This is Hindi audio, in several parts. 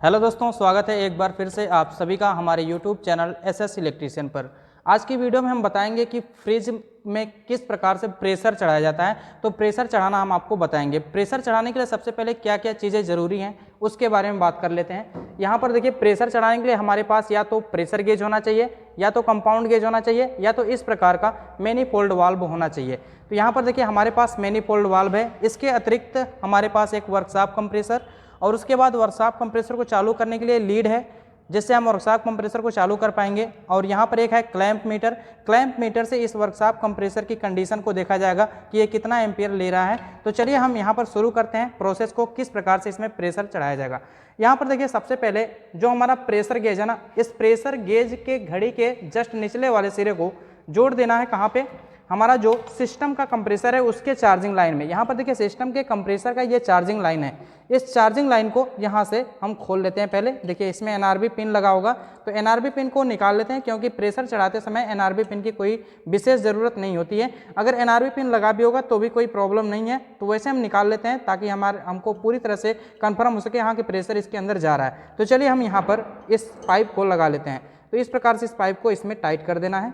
हेलो दोस्तों, स्वागत है एक बार फिर से आप सभी का हमारे यूट्यूब चैनल एसएस इलेक्ट्रीशियन पर। आज की वीडियो में हम बताएंगे कि फ्रिज में किस प्रकार से प्रेशर चढ़ाया जाता है। तो प्रेशर चढ़ाना हम आपको बताएंगे। प्रेशर चढ़ाने के लिए सबसे पहले क्या क्या चीज़ें ज़रूरी हैं उसके बारे में बात कर लेते हैं। यहाँ पर देखिए, प्रेशर चढ़ाने के लिए हमारे पास या तो प्रेशर गेज होना चाहिए, या तो कंपाउंड गेज होना चाहिए, या तो इस प्रकार का मैनीफोल्ड वाल्व होना चाहिए। तो यहाँ पर देखिए, हमारे पास मैनीफोल्ड वाल्व है। इसके अतिरिक्त हमारे पास एक वर्कशॉप कंप्रेसर और उसके बाद वर्कशॉप कंप्रेसर को चालू करने के लिए लीड है, जिससे हम वर्कशॉप कंप्रेसर को चालू कर पाएंगे। और यहाँ पर एक है क्लैंप मीटर। क्लैंप मीटर से इस वर्कशॉप कंप्रेसर की कंडीशन को देखा जाएगा कि ये कितना एम्पियर ले रहा है। तो चलिए हम यहाँ पर शुरू करते हैं प्रोसेस को, किस प्रकार से इसमें प्रेशर चढ़ाया जाएगा। यहाँ पर देखिए, सबसे पहले जो हमारा प्रेशर गेज है ना, इस प्रेशर गेज के घड़ी के जस्ट निचले वाले सिरे को जोड़ देना है। कहाँ पे? हमारा जो सिस्टम का कंप्रेसर है उसके चार्जिंग लाइन में। यहाँ पर देखिए, सिस्टम के कंप्रेसर का ये चार्जिंग लाइन है। इस चार्जिंग लाइन को यहाँ से हम खोल लेते हैं। पहले देखिए, इसमें एनआरबी पिन लगा होगा, तो एनआरबी पिन को निकाल लेते हैं, क्योंकि प्रेशर चढ़ाते समय एनआरबी पिन की कोई विशेष ज़रूरत नहीं होती है। अगर एनआरबी पिन लगा भी होगा तो भी कोई प्रॉब्लम नहीं है, तो वैसे हम निकाल लेते हैं ताकि हमको पूरी तरह से कन्फर्म हो सके यहाँ के प्रेशर इसके अंदर जा रहा है। तो चलिए हम यहाँ पर इस पाइप को लगा लेते हैं। तो इस प्रकार से इस पाइप को इसमें टाइट कर देना है।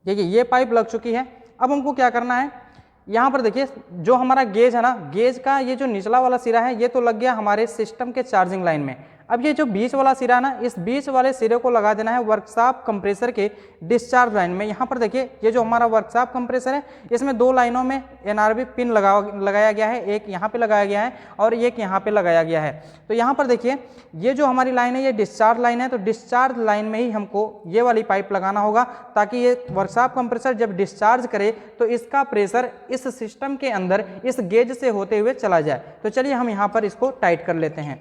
देखिए, ये पाइप लग चुकी है। अब हमको क्या करना है, यहाँ पर देखिए, जो हमारा गेज है ना, गेज का ये जो निचला वाला सिरा है ये तो लग गया हमारे सिस्टम के चार्जिंग लाइन में। अब ये जो बीच वाला सिरा है ना, इस बीच वाले सिरे को लगा देना है वर्कशॉप कंप्रेसर के डिस्चार्ज लाइन में। यहाँ पर देखिए, ये जो हमारा वर्कशॉप कंप्रेसर है इसमें दो लाइनों में एनआरबी पिन लगाया गया है। एक यहाँ पे लगाया गया है और एक यहाँ पे लगाया गया है। तो यहाँ पर देखिए, ये जो हमारी लाइन है ये डिस्चार्ज लाइन है। तो डिस्चार्ज लाइन में ही हमको ये वाली पाइप लगाना होगा, ताकि ये वर्कशॉप कंप्रेसर जब डिस्चार्ज करे तो इसका प्रेशर इस सिस्टम के अंदर इस गेज से होते हुए चला जाए। तो चलिए हम यहाँ पर इसको टाइट कर लेते हैं।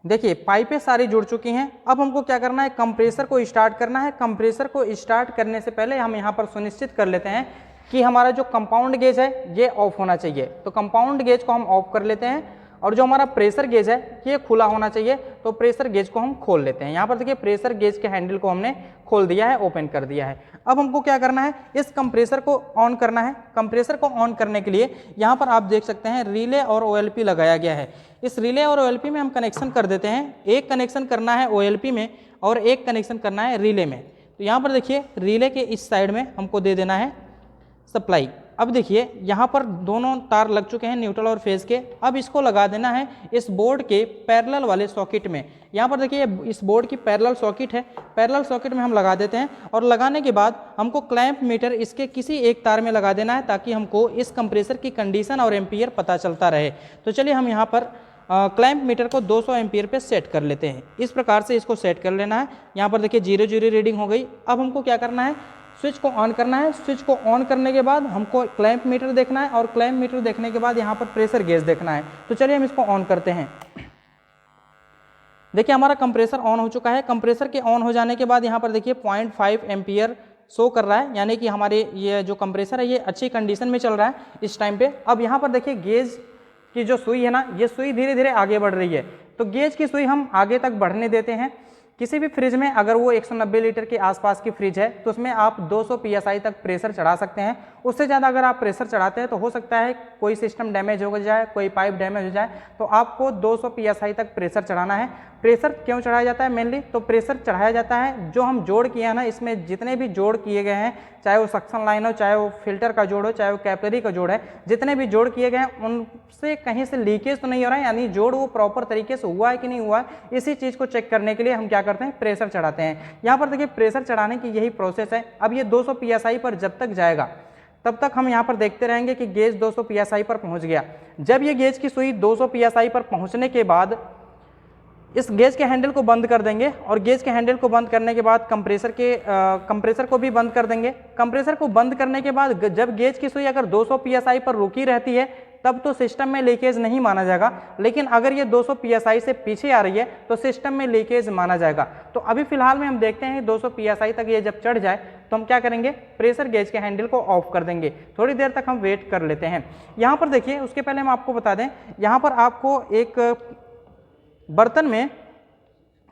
देखिए, पाइपें सारी जुड़ चुकी हैं। अब हमको क्या करना है, कंप्रेसर को स्टार्ट करना है। कंप्रेसर को स्टार्ट करने से पहले हम यहाँ पर सुनिश्चित कर लेते हैं कि हमारा जो कंपाउंड गेज है ये ऑफ होना चाहिए। तो कंपाउंड गेज को हम ऑफ कर लेते हैं, और जो हमारा प्रेशर गेज है ये खुला होना चाहिए। तो प्रेशर गेज को हम खोल लेते हैं। यहाँ पर देखिए, प्रेशर गेज के हैंडल को हमने खोल दिया है, ओपन कर दिया है। अब हमको क्या करना है, इस कंप्रेसर को ऑन करना है। कंप्रेसर को ऑन करने के लिए यहाँ पर आप देख सकते हैं रिले और ओएलपी लगाया गया है। इस रिले और ओएलपी में हम कनेक्शन कर देते हैं। एक कनेक्शन करना है ओएलपी में और एक कनेक्शन करना है रिले में। तो यहाँ पर देखिए, रिले के इस साइड में हमको दे देना है सप्लाई। अब देखिए, यहाँ पर दोनों तार लग चुके हैं, न्यूट्रल और फेज के। अब इसको लगा देना है इस बोर्ड के पैरेलल वाले सॉकेट में। यहाँ पर देखिए, इस बोर्ड की पैरेलल सॉकेट है। पैरेलल सॉकेट में हम लगा देते हैं, और लगाने के बाद हमको क्लैंप मीटर इसके किसी एक तार में लगा देना है, ताकि हमको इस कंप्रेसर की कंडीशन और एम्पियर पता चलता रहे। तो चलिए हम यहाँ पर क्लैंप मीटर को 200 एम्पियर पे सेट कर लेते हैं। इस प्रकार से इसको सेट कर लेना है। यहाँ पर देखिए 0 रीडिंग हो गई। अब हमको क्या करना है, स्विच को ऑन करना है। स्विच को ऑन करने के बाद हमको क्लैंप मीटर देखना है, और क्लैंप मीटर देखने के बाद यहाँ पर प्रेशर गेज देखना है। तो चलिए हम इसको ऑन करते हैं। देखिए, हमारा कंप्रेसर ऑन हो चुका है। कंप्रेसर के ऑन हो जाने के बाद यहाँ पर देखिए 0.5 एम्पियर शो कर रहा है, यानी कि हमारे ये जो कंप्रेसर है ये अच्छी कंडीशन में चल रहा है इस टाइम पे। अब यहाँ पर देखिए, गेज की जो सुई है ना, ये सुई धीरे धीरे आगे बढ़ रही है। तो गेज की सुई हम आगे तक बढ़ने देते हैं। किसी भी फ्रिज में अगर वो 190 लीटर के आसपास की फ्रिज है तो उसमें आप 200 psi तक प्रेशर चढ़ा सकते हैं। उससे ज़्यादा अगर आप प्रेशर चढ़ाते हैं तो हो सकता है कोई सिस्टम डैमेज हो जाए, कोई पाइप डैमेज हो जाए। तो आपको 200 psi तक प्रेशर चढ़ाना है। प्रेशर क्यों चढ़ाया जाता है मेनली? तो प्रेशर चढ़ाया जाता है, जो हम जोड़ किए हैं ना, इसमें जितने भी जोड़ किए गए हैं, चाहे वो सक्शन लाइन हो, चाहे वो फिल्टर का जोड़ हो, चाहे वो कैपिलरी का जोड़ है, जितने भी जोड़ किए गए हैं उनसे कहीं से लीकेज तो नहीं हो रहा है, यानी जोड़ वो प्रॉपर तरीके से हुआ है कि नहीं हुआ है। इसी चीज़ को चेक करने के लिए हम क्या करते हैं, प्रेशर चढ़ाते हैं। यहाँ पर देखिए, प्रेशर चढ़ाने की यही प्रोसेस है। अब ये 200 psi पर जब तक जाएगा तब तक हम यहाँ पर देखते रहेंगे कि गेज 200 psi पर पहुँच गया। जब ये गेज की सुई 200 psi पर पहुँचने के बाद इस गेज के हैंडल को बंद कर देंगे, और गेज के हैंडल को बंद करने के बाद कंप्रेसर को भी बंद कर देंगे। कंप्रेसर को बंद करने के बाद जब गेज की सुई अगर 200 psi पर रुकी रहती है तब तो सिस्टम में लीकेज नहीं माना जाएगा, लेकिन अगर ये 200 psi से पीछे आ रही है तो सिस्टम में लीकेज माना जाएगा। तो अभी फिलहाल में हम देखते हैं 200 psi तक ये जब चढ़ जाए तो हम क्या करेंगे, प्रेशर गेज के हैंडल को ऑफ कर देंगे। थोड़ी देर तक हम वेट कर लेते हैं। यहाँ पर देखिए, उसके पहले हम आपको बता दें, यहाँ पर आपको एक बर्तन में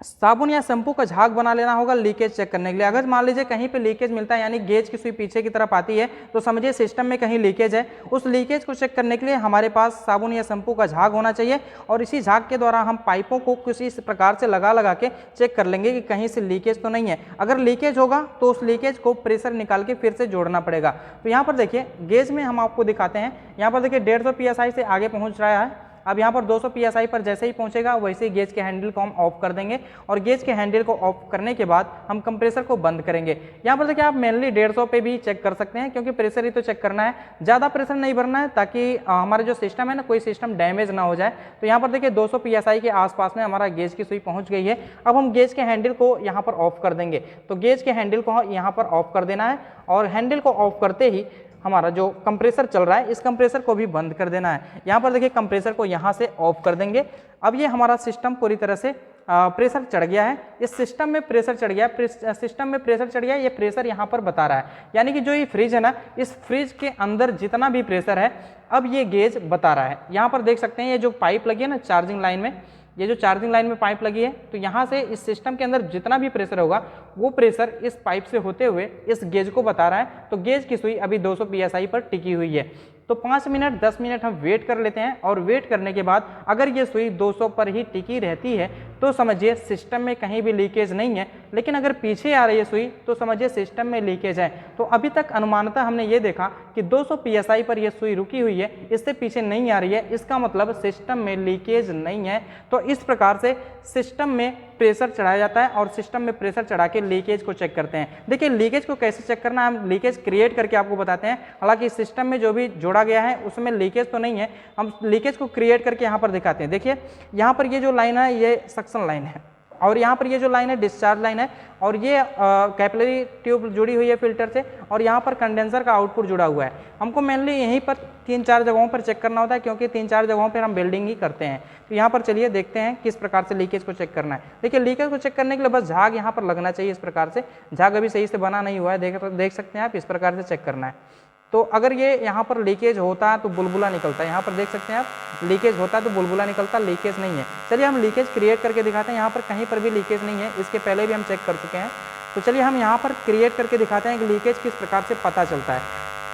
साबुन या शैम्पू का झाग बना लेना होगा लीकेज चेक करने के लिए। अगर मान लीजिए कहीं पे लीकेज मिलता है, यानी गेज की सुई पीछे की तरफ आती है, तो समझिए सिस्टम में कहीं लीकेज है। उस लीकेज को चेक करने के लिए हमारे पास साबुन या शैम्पू का झाग होना चाहिए, और इसी झाग के द्वारा हम पाइपों को किसी प्रकार से लगा के चेक कर लेंगे कि कहीं से लीकेज तो नहीं है। अगर लीकेज होगा तो उस लीकेज को प्रेशर निकाल के फिर से जोड़ना पड़ेगा। तो यहाँ पर देखिए गेज में हम आपको दिखाते हैं, यहाँ पर देखिए 150 PSI से आगे पहुँच रहा है। अब यहाँ पर 200 PSI पर जैसे ही पहुंचेगा वैसे ही गेज के हैंडल को हम ऑफ कर देंगे, और गेज के हैंडल को ऑफ करने के बाद हम कंप्रेसर को बंद करेंगे। यहाँ पर देखिए आप मेनली 150 पे भी चेक कर सकते हैं, क्योंकि प्रेशर ही तो चेक करना है, ज़्यादा प्रेशर नहीं भरना है, ताकि हमारा जो सिस्टम है ना, कोई सिस्टम डैमेज ना हो जाए। तो यहाँ पर देखिए 200 PSI के आसपास में हमारा गेज की सुई पहुँच गई है। अब हम गेज के हैंडल को यहाँ पर ऑफ कर देंगे। तो गेज के हैंडल को यहाँ पर ऑफ कर देना है, और हैंडल को ऑफ करते ही हमारा जो कंप्रेसर चल रहा है इस कंप्रेसर को भी बंद कर देना है। यहाँ पर देखिए कंप्रेसर को यहाँ से ऑफ कर देंगे। अब ये हमारा सिस्टम पूरी तरह से प्रेशर चढ़ गया है। इस सिस्टम में प्रेशर चढ़ गया, सिस्टम में प्रेशर चढ़ गया, ये प्रेशर यहाँ पर बता रहा है, यानी कि जो ये फ्रिज है ना, इस फ्रिज के अंदर जितना भी प्रेशर है अब ये गेज बता रहा है। यहाँ पर देख सकते हैं ये जो पाइप लगी है ना चार्जिंग लाइन में, ये जो चार्जिंग लाइन में पाइप लगी है, तो यहाँ से इस सिस्टम के अंदर जितना भी प्रेशर होगा वो प्रेशर इस पाइप से होते हुए इस गेज को बता रहा है। तो गेज की सुई अभी 200 PSI पर टिकी हुई है। तो 5 मिनट 10 मिनट हम वेट कर लेते हैं, और वेट करने के बाद अगर ये सुई 200 पर ही टिकी रहती है तो समझिए सिस्टम में कहीं भी लीकेज नहीं है। लेकिन अगर पीछे आ रही है सुई तो समझिए सिस्टम में लीकेज है। तो अभी तक अनुमानतः हमने ये देखा कि 200 PSI पर यह सुई रुकी हुई है, इससे पीछे नहीं आ रही है, इसका मतलब सिस्टम में लीकेज नहीं है। तो इस प्रकार से सिस्टम में प्रेशर चढ़ाया जाता है, और सिस्टम में प्रेशर चढ़ा के लीकेज को चेक करते हैं। देखिए लीकेज को कैसे चेक करना है, हम लीकेज क्रिएट करके आपको बताते हैं। हालांकि सिस्टम में जो भी जोड़ा गया है उसमें लीकेज तो नहीं है, हम लीकेज को क्रिएट करके यहाँ पर दिखाते हैं। देखिए यहाँ पर ये जो लाइन है ये सक्शन लाइन है, और यहाँ पर ये जो लाइन है डिस्चार्ज लाइन है, और ये कैपिलरी ट्यूब जुड़ी हुई है फिल्टर से, और यहाँ पर कंडेंसर का आउटपुट जुड़ा हुआ है। हमको मेनली यहीं पर 3-4 जगहों पर चेक करना होता है, क्योंकि 3-4 जगहों पर हम वेल्डिंग ही करते हैं। तो यहाँ पर चलिए देखते हैं किस प्रकार से लीकेज को चेक करना है। देखिए लीकेज को चेक करने के लिए बस झाग यहाँ पर लगना चाहिए। इस प्रकार से झाग अभी सही से बना नहीं हुआ है, देख सकते हैं आप, इस प्रकार से चेक करना है। तो अगर ये यहाँ पर लीकेज होता है तो बुलबुला निकलता है, यहाँ पर देख सकते हैं आप, लीकेज होता है तो बुलबुला निकलता, लीकेज नहीं है। चलिए हम लीकेज क्रिएट करके दिखाते हैं। यहाँ पर कहीं पर भी लीकेज नहीं है, इसके पहले भी हम चेक कर चुके हैं। तो चलिए हम यहाँ पर क्रिएट करके दिखाते हैं कि लीकेज किस प्रकार से पता चलता है।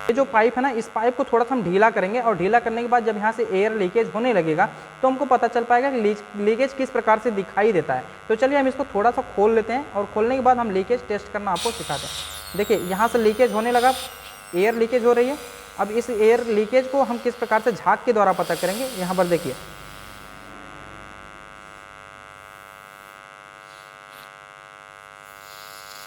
ये जो पाइप है ना, इस पाइप को थोड़ा सा हम ढीला करेंगे, और ढीला करने के बाद जब यहाँ से एयर लीकेज होने लगेगा तो हमको पता चल पाएगा कि लीकेज किस प्रकार से दिखाई देता है। तो चलिए हम इसको थोड़ा सा खोल लेते हैं, और खोलने के बाद हम लीकेज टेस्ट करना आपको सिखाते हैं। देखिए यहाँ से लीकेज होने लगा, एयर लीकेज हो रही है। अब इस एयर लीकेज को हम किस प्रकार से झाग के द्वारा पता करेंगे, यहाँ पर देखिए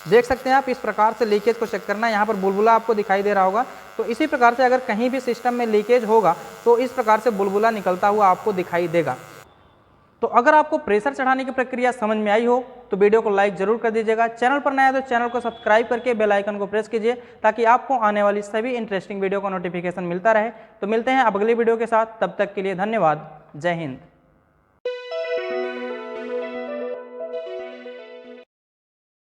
देख सकते हैं आप, इस प्रकार से लीकेज को चेक करना है। यहाँ पर बुलबुला आपको दिखाई दे रहा होगा। तो इसी प्रकार से अगर कहीं भी सिस्टम में लीकेज होगा तो इस प्रकार से बुलबुला निकलता हुआ आपको दिखाई देगा। तो अगर आपको प्रेशर चढ़ाने की प्रक्रिया समझ में आई हो तो वीडियो को लाइक जरूर कर दीजिएगा। चैनल पर नया है तो चैनल को सब्सक्राइब करके बेल आइकन को प्रेस कीजिए, ताकि आपको आने वाली सभी इंटरेस्टिंग वीडियो का नोटिफिकेशन मिलता रहे। तो मिलते हैं अब अगली वीडियो के साथ, तब तक के लिए धन्यवाद। जय हिंद।